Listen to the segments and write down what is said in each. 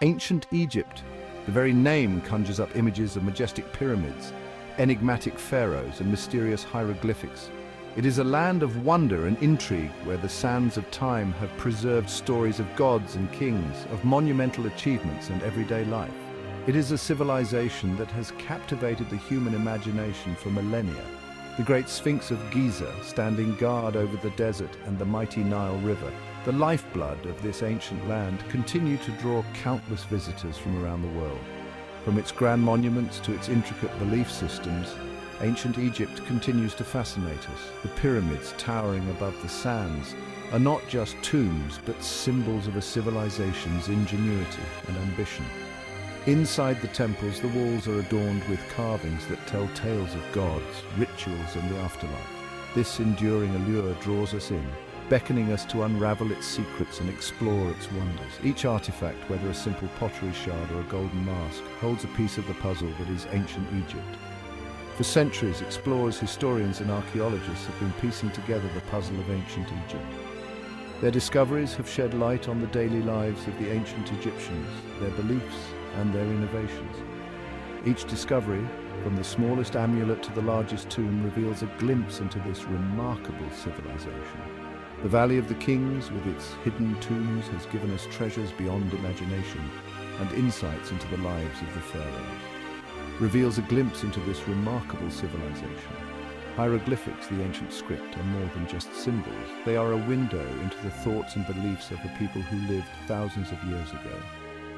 Ancient Egypt. The very name conjures up images of majestic pyramids, enigmatic pharaohs, and mysterious hieroglyphics. It is a land of wonder and intrigue where the sands of time have preserved stories of gods and kings, of monumental achievements and everyday life. It is a civilization that has captivated the human imagination for millennia. The great Sphinx of Giza, standing guard over the desert, and the mighty Nile River, the lifeblood of this ancient land, continue to draw countless visitors from around the world. From its grand monuments to its intricate belief systems, ancient Egypt continues to fascinate us. The pyramids towering above the sands are not just tombs, but symbols of a civilization's ingenuity and ambition. Inside the temples, the walls are adorned with carvings that tell tales of gods, rituals, and the afterlife. This enduring allure draws us in, beckoning us to unravel its secrets and explore its wonders. Each artifact, whether a simple pottery shard or a golden mask, holds a piece of the puzzle that is ancient Egypt. For centuries, explorers, historians, and archaeologists have been piecing together the puzzle of ancient Egypt. Their discoveries have shed light on the daily lives of the ancient Egyptians, their beliefs, and their innovations. Each discovery, from the smallest amulet to the largest tomb, reveals a glimpse into this remarkable civilization. The Valley of the Kings, with its hidden tombs, has given us treasures beyond imagination and insights into the lives of the pharaohs. Reveals a glimpse into this remarkable civilization. Hieroglyphics, the ancient script, are more than just symbols. They are a window into the thoughts and beliefs of a people who lived thousands of years ago.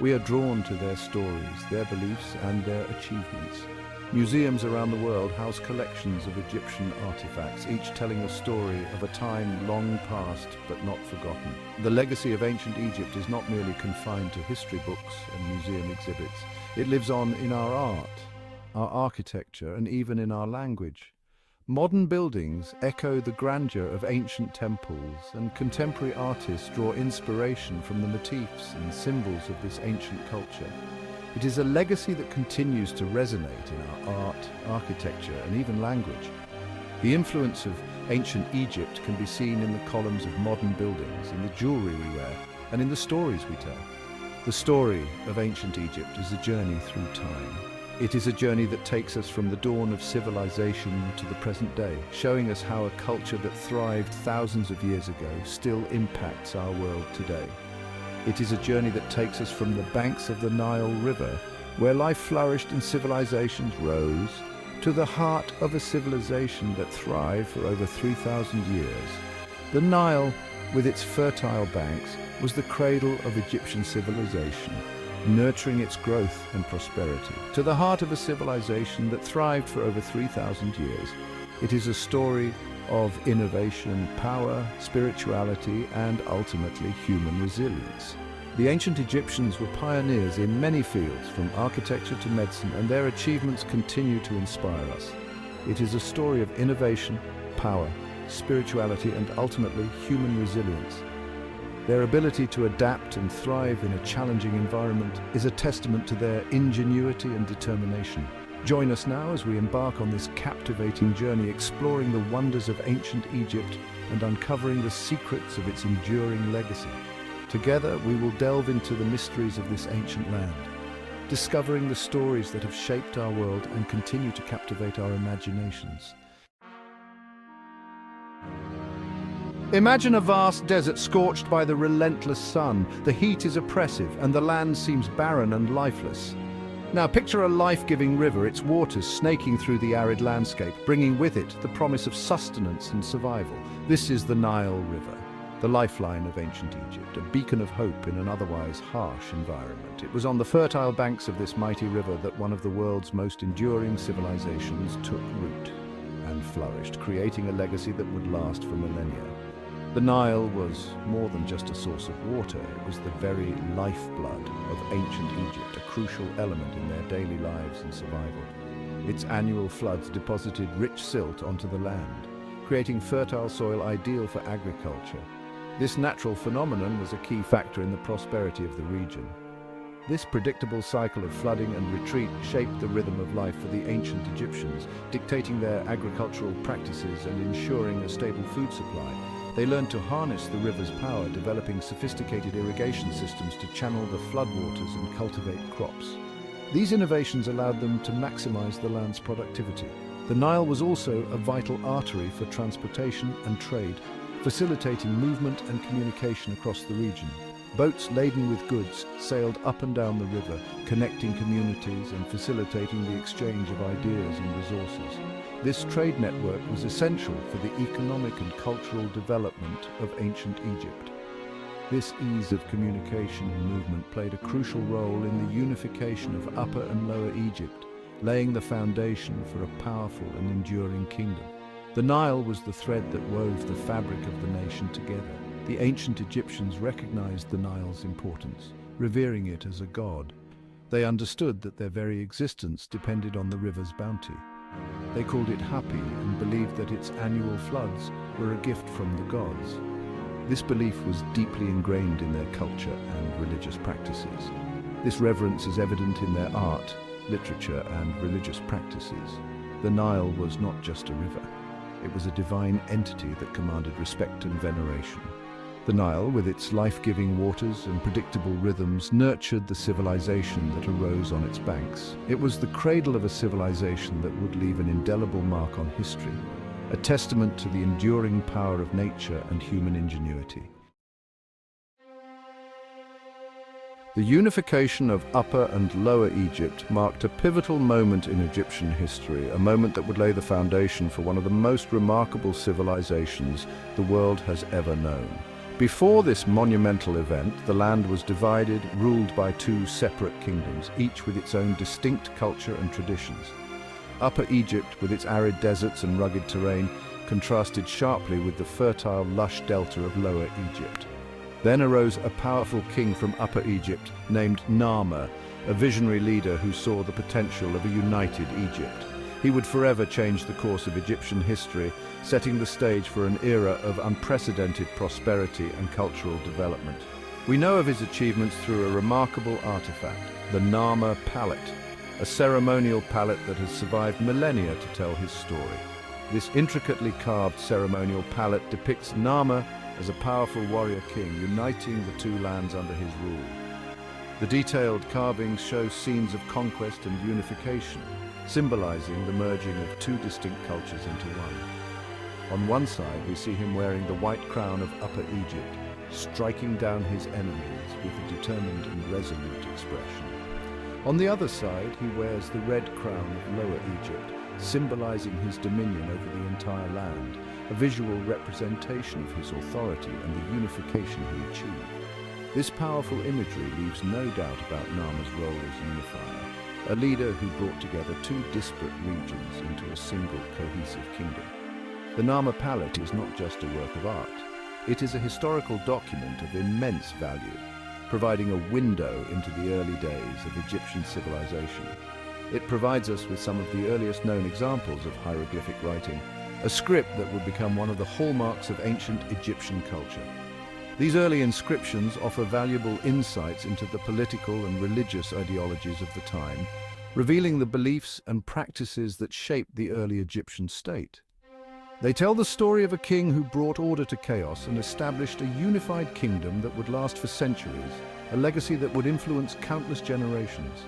We are drawn to their stories, their beliefs, and their achievements. Museums around the world house collections of Egyptian artifacts, each telling a story of a time long past but not forgotten. The legacy of ancient Egypt is not merely confined to history books and museum exhibits. It lives on in our art, our architecture, and even in our language. Modern buildings echo the grandeur of ancient temples, and contemporary artists draw inspiration from the motifs and symbols of this ancient culture. It is a legacy that continues to resonate in our art, architecture, and even language. The influence of ancient Egypt can be seen in the columns of modern buildings, in the jewelry we wear, and in the stories we tell. The story of ancient Egypt is a journey through time. It is a journey that takes us from the dawn of civilization to the present day, showing us how a culture that thrived thousands of years ago still impacts our world today. It is a journey that takes us from the banks of the Nile River, where life flourished and civilizations rose, to the heart of a civilization that thrived for over 3,000 years. The Nile, with its fertile banks, was the cradle of Egyptian civilization, nurturing its growth and prosperity. To the heart of a civilization that thrived for over 3,000 years, it is a story of innovation, power, spirituality, and ultimately human resilience. The ancient Egyptians were pioneers in many fields, from architecture to medicine, and their achievements continue to inspire us. It is a story of innovation, power, spirituality, and ultimately human resilience. Their ability to adapt and thrive in a challenging environment is a testament to their ingenuity and determination. Join us now as we embark on this captivating journey, exploring the wonders of ancient Egypt and uncovering the secrets of its enduring legacy. Together, we will delve into the mysteries of this ancient land, discovering the stories that have shaped our world and continue to captivate our imaginations. Imagine a vast desert scorched by the relentless sun. The heat is oppressive and the land seems barren and lifeless. Now picture a life-giving river, its waters snaking through the arid landscape, bringing with it the promise of sustenance and survival. This is the Nile River, the lifeline of ancient Egypt, a beacon of hope in an otherwise harsh environment. It was on the fertile banks of this mighty river that one of the world's most enduring civilizations took root and flourished, creating a legacy that would last for millennia. The Nile was more than just a source of water. It was the very lifeblood of ancient Egypt, a crucial element in their daily lives and survival. Its annual floods deposited rich silt onto the land, creating fertile soil ideal for agriculture. This natural phenomenon was a key factor in the prosperity of the region. This predictable cycle of flooding and retreat shaped the rhythm of life for the ancient Egyptians, dictating their agricultural practices and ensuring a stable food supply. They learned to harness the river's power, developing sophisticated irrigation systems to channel the floodwaters and cultivate crops. These innovations allowed them to maximize the land's productivity. The Nile was also a vital artery for transportation and trade, facilitating movement and communication across the region. Boats laden with goods sailed up and down the river, connecting communities and facilitating the exchange of ideas and resources. This trade network was essential for the economic and cultural development of ancient Egypt. This ease of communication and movement played a crucial role in the unification of Upper and Lower Egypt, laying the foundation for a powerful and enduring kingdom. The Nile was the thread that wove the fabric of the nation together. The ancient Egyptians recognized the Nile's importance, revering it as a god. They understood that their very existence depended on the river's bounty. They called it Hapi and believed that its annual floods were a gift from the gods. This belief was deeply ingrained in their culture and religious practices. This reverence is evident in their art, literature, and religious practices. The Nile was not just a river. It was a divine entity that commanded respect and veneration. The Nile, with its life-giving waters and predictable rhythms, nurtured the civilization that arose on its banks. It was the cradle of a civilization that would leave an indelible mark on history, a testament to the enduring power of nature and human ingenuity. The unification of Upper and Lower Egypt marked a pivotal moment in Egyptian history, a moment that would lay the foundation for one of the most remarkable civilizations the world has ever known. Before this monumental event, the land was divided, ruled by two separate kingdoms, each with its own distinct culture and traditions. Upper Egypt, with its arid deserts and rugged terrain, contrasted sharply with the fertile, lush delta of Lower Egypt. Then arose a powerful king from Upper Egypt named Narmer, a visionary leader who saw the potential of a united Egypt. He would forever change the course of Egyptian history, setting the stage for an era of unprecedented prosperity and cultural development. We know of his achievements through a remarkable artifact, the Narmer palette, a ceremonial palette that has survived millennia to tell his story. This intricately carved ceremonial palette depicts Narmer as a powerful warrior king uniting the two lands under his rule. The detailed carvings show scenes of conquest and unification, symbolizing the merging of two distinct cultures into one. On one side, we see him wearing the white crown of Upper Egypt, striking down his enemies with a determined and resolute expression. On the other side, he wears the red crown of Lower Egypt, symbolizing his dominion over the entire land, a visual representation of his authority and the unification he achieved. This powerful imagery leaves no doubt about Narmer's role as unifier, a leader who brought together two disparate regions into a single cohesive kingdom. The Narmer palette is not just a work of art. It is a historical document of immense value, providing a window into the early days of Egyptian civilization. It provides us with some of the earliest known examples of hieroglyphic writing, a script that would become one of the hallmarks of ancient Egyptian culture. These early inscriptions offer valuable insights into the political and religious ideologies of the time, revealing the beliefs and practices that shaped the early Egyptian state. They tell the story of a king who brought order to chaos and established a unified kingdom that would last for centuries, a legacy that would influence countless generations.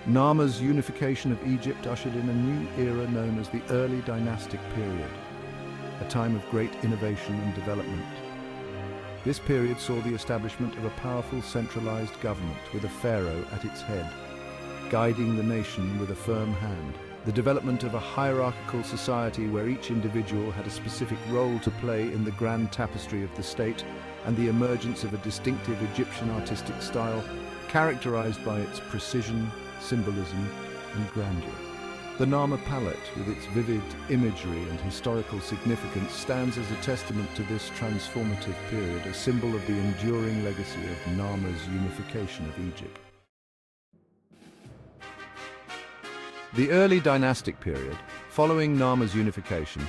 Narmer's unification of Egypt ushered in a new era known as the Early Dynastic Period, a time of great innovation and development. This period saw the establishment of a powerful centralized government with a pharaoh at its head, guiding the nation with a firm hand. The development of a hierarchical society where each individual had a specific role to play in the grand tapestry of the state, and the emergence of a distinctive Egyptian artistic style characterized by its precision, symbolism, and grandeur. The Narmer palette, with its vivid imagery and historical significance, stands as a testament to this transformative period, a symbol of the enduring legacy of Narmer's unification of Egypt. The early dynastic period, following Narmer's unification,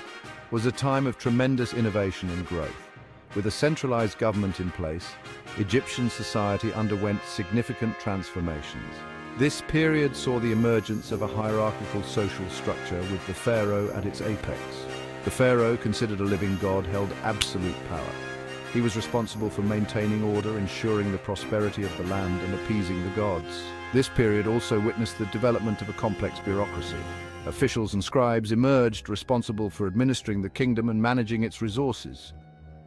was a time of tremendous innovation and growth. With a centralized government in place, Egyptian society underwent significant transformations. This period saw the emergence of a hierarchical social structure with the pharaoh at its apex. The pharaoh, considered a living god, held absolute power. He was responsible for maintaining order, ensuring the prosperity of the land, and appeasing the gods. This period also witnessed the development of a complex bureaucracy. Officials and scribes emerged, responsible for administering the kingdom and managing its resources.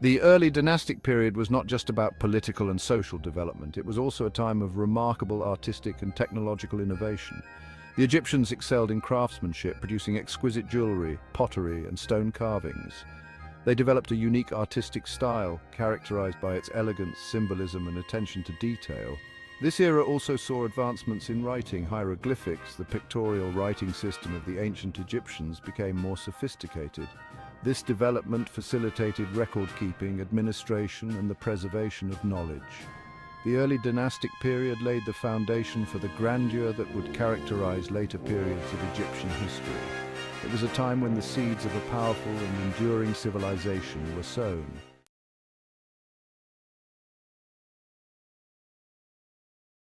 The early dynastic period was not just about political and social development, it was also a time of remarkable artistic and technological innovation. The Egyptians excelled in craftsmanship, producing exquisite jewelry, pottery, and stone carvings. They developed a unique artistic style, characterized by its elegance, symbolism, and attention to detail. This era also saw advancements in writing. Hieroglyphics, the pictorial writing system of the ancient Egyptians, became more sophisticated. This development facilitated record-keeping, administration, and the preservation of knowledge. The early dynastic period laid the foundation for the grandeur that would characterize later periods of Egyptian history. It was a time when the seeds of a powerful and enduring civilization were sown.